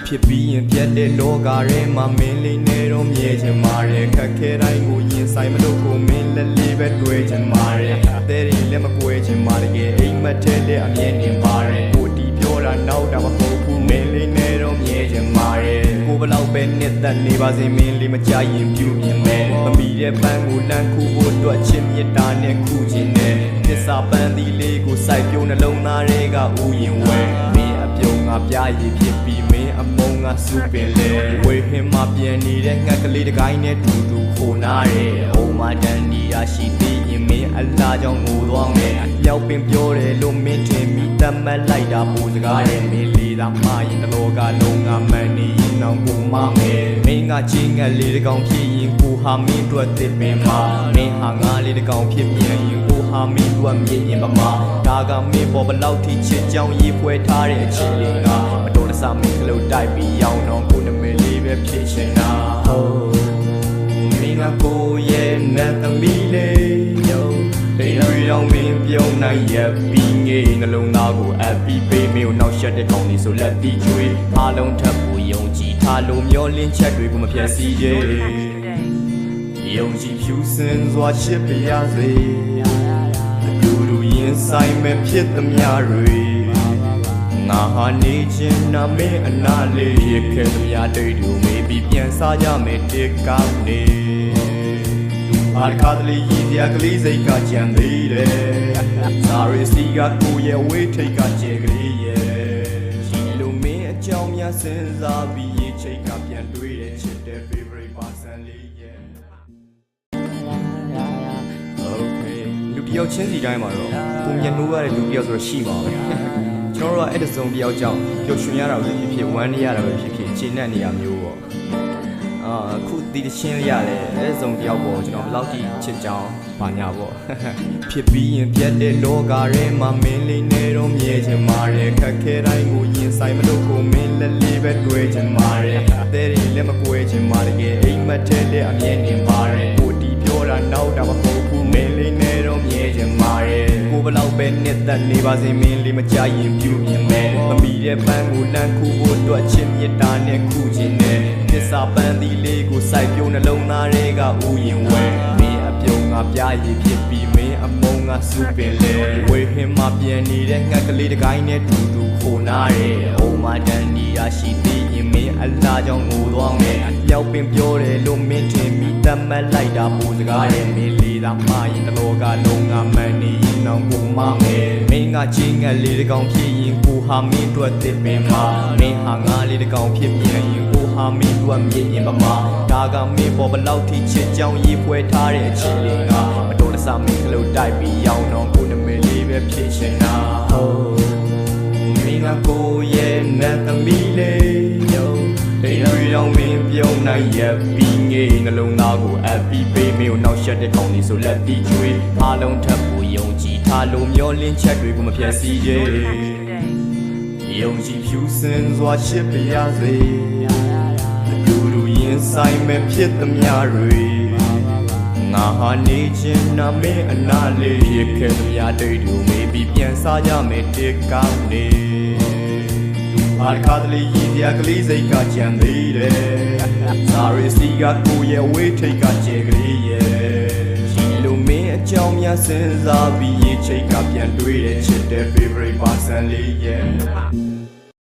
ဖြစ်ပြီးရင်ပြတ်တဲ့လောကထဲမှာမင်းလေးနဲ့တော့မြဲချင်ပါတယ်ခက်ခဲတိုင်းကိုရင်ဆိုင်မလို့ကိုမင်းလက်လေးပဲတွေ့ချင်ပါတယ်တဲ့ရင်လည်းမကွဲချင်ပါတကယ်အိမ်မက်ထဲလည်းအမြဲနေပါတယ်ကိုတီပြောတာနောက်တာမဟုတ်ဘူးမင်းလေးနဲ့တော့မြဲချင်ပါတယ်ကိုဘလောက်ပဲနှစ်သက်နေပါစေမင်းလေးမကြရင်ပြုမြင်မယ်မမီတဲ့ပန်းကိုလမ်းခုဖို့အတွက်ချစ်မြတ်တာနဲ့ခုချင်တယ်သစ္စာပန်းသီးလေးကိုစိုက်ပြုံးနှလုံးသားတွေကဥယျင်ဝဲမင်းအပြုံးငါပြရည်ဖြစ်ပြီးမင်းအမုံငါစုပင်လေဝေဟင်မှာပြန်နေတဲ့ငှက်ကလေးတစ်ကိုင်းနဲ့တူတူခိုနာတယ်အိုမတန်ဒီရရှိသေးရင်မင်းအလားကြောင့်ငိုသွားမယ်မြောက်ပင်ပြောတယ်လို့မင်းထင်ပြီးတတ်မှတ်လိုက်တာပိုစကားတယ်မင်းလေးသာမှရင်တလောကလုံးငါမှန်နေရင်တော့ကိုမမယ်မင်းကချင်းငှက်လေးတစ်ကောင်ဖြစ်ရင်ကိုဟာမင်းအတွက်သစ်ပင်မှာမင်းဟာငါလေးတစ်ကောင်ဖြစ်ပြန်ရင်ကိုဟာမင်းအတွက်မြင့်ရင်ပမာဒါကမင်းပေါ်ဘလောက်ထိချစ်ကြောင်ရေးဖွဲထားတဲ့အချိန်လေးကမတော်တဆမင်းကလေးတိုက်ပြီးရောင်းတော့ကိုနမဲလေးပဲဖြစ်ချင်တာမင်းကကိုရဲ့နဲ့သမီးလေးယုံတိတ်ရီအောင်မင်းပြုံးနိုင်ရပြီးငေးနှလုံးသားကိုအပ်ပြီးပေးမင်းကိုနောက်ရှက်တဲ့ကောင်းလေးဆိုလက်ပြီးကျွေးအားလုံးထပ်ဖို့ယုံကြည်ထားလို့မျောလင်းချက်တွေကိုမဖြတ်စည်းရဲ့ယုံကြည်ဖြူစင်စွာချစ်ပြရစေလူလူရင်ဆိုင်မဲ့ဖြစ်သမျှတွေငါဟာနေခြင်းနာမင်းအနာလေးရခဲ့သမျှတိတ်တူမေးပြီးပြန်စားကြမယ်တစ်ကောက်နေအားကားလေးရည်ရကလေးစိတ်ကကြံသေးတယ်စာရီစီကကိုရဲ့ဝေးထိတ်ကကျဲကလေးရဲ့ရှိလို့မင်းအကြောင်းများစဉ်းစားပြီးရေးချိတ်ကပြန်တွေးတဲ့ချစ်တဲ့ favorite person လေးရဲ့ Okay လူတယောက်ချင်းစီတိုင်းမှာတော့ကိုမျက်နှိုးရတဲ့လူတယောက်ဆိုတော့ရှိပါပဲကျွန်တော်တို့ကအဲ့ဒီစုံတယောက်ကြောင့်ပျော်ရွှင်ရတာပဲဖြစ်ဖြစ်ဝမ်းနေရတာပဲဖြစ်ဖြစ်ခြေနဲ့နေရမျိုးပေါ့အခုဒီတချင်းလေးရတယ်အဲ့ဒီစုံတယောက်ပေါ့ကျွန်တော်ဘယ်လောက်ထိချစ်ကြောင်းဘာညာပေါ့ဖြစ်ပြီးရင်ပြတ်တဲ့လောကထဲမှာမင်းလေးနဲ့တော့မြဲချင်ပါတယ်ခက်ခဲတိုင်းကိုရင်ဆိုင်မလို့ကိုမင်းလက်လေးပဲတွေ့ချင်ပါတယ်တဲ့ရင်လည်းမကွဲချင်ပါတကယ်အိမ်မက်ထဲလည်းအမြဲနေပါတယ်ကိုတီပြောတာနောက်တာမဟုတ်ဘူးမင်းလေးနဲ့တော့မြဲချင်ပါတယ်ကိုဘလောက်ပဲနှစ်သက်နေပါစေမင်းလေးမကြရင်ပြုမြင်မယ်မမီတဲ့ပန်းကိုလမ်းခုဖို့အတွက်ချစ်မြတ်တာနဲ့ခုချင်တယ်သစ္စာပန်းသီးလေးကိုစိုက်ပြုံးနှလုံးသားတွေကဥယျင်ဝဲမင်းအပြုံးငါပြရည်ဖြစ်ပြီးမင်းအမုံငါစုပင်လေဝေဟင်မှာပြန်နေတဲ့ငှက်ကလေးတစ်ကိုင်းနဲ့တူတူခိုနာတယ်အိုမတန်ဒီရရှိသေးရင်မင်းအလားကြောင့်ငိုသွားမယ်မြောက်ပင်ပြောတယ်လို့မင်းထင်ပြီးတတ်မှတ်လိုက်တာပိုစကားတယ်မင်းလေးသာမှရင်တလောကလုံးငါမှန်နေရင်တော့ကိုမမယ်မင်းကချင်းငှက်လေးတစ်ကောင်ဖြစ်ရင်ကိုဟာမင်းအတွက်သစ်ပင်မှာမင်းဟာငါလေးတစ်ကောင်ဖြစ်ပြန်ရင်ကိုဟာမင်းအတွက်မြင့်ရင်ပမာဒါကမင်းပေါ်ဘလောက်ထိချစ်ကြောင်ရေးဖွဲထားတဲ့အချိန်လေးကမတော်တဆမင်းကလေးတိုက်ပြီးရောင်းတော့ကိုနမဲလေးပဲဖြစ်ချင်တာမင်းကကိုရဲ့နဲ့သမီးလေးယုံတိတ်ရီအောင်မင်းပြုံးနိုင်ရပြီးငေးနှလုံးသားကိုအပ်ပြီးပေးမင်းကိုနောက်ရှက်တဲ့ကောင်းလေးဆိုလက်ပြီးကျွေးအားလုံးထပ်ဖို့ယုံကြည်ထားလို့မျောလင်းချက်တွေကိုမဖြတ်စည်းရဲ့ယုံကြည်ဖြူစင်စွာချစ်ပြရစေလူလူရင်ဆိုင်မဲ့ဖြစ်သမျှတွေငါဟာနေခြင်းနာမင်းအနာလေးရခဲ့သမျှတိတ်တူမေးပြီးပြန်စားကြမယ်တစ်ကောက်နေအားကားလေးရည်ရကလေးစိတ်ကကြံသေးတယ်စာရီစီကကိုရဲ့ဝေးထိတ်ကကျဲကလေးရဲ့ရှိလို့မင်းအကြောင်းများစဉ်းစားပြီးရေးချိတ်ကပြန်တွေးတဲ့ချစ်တဲ့ favorite person လေးရဲ့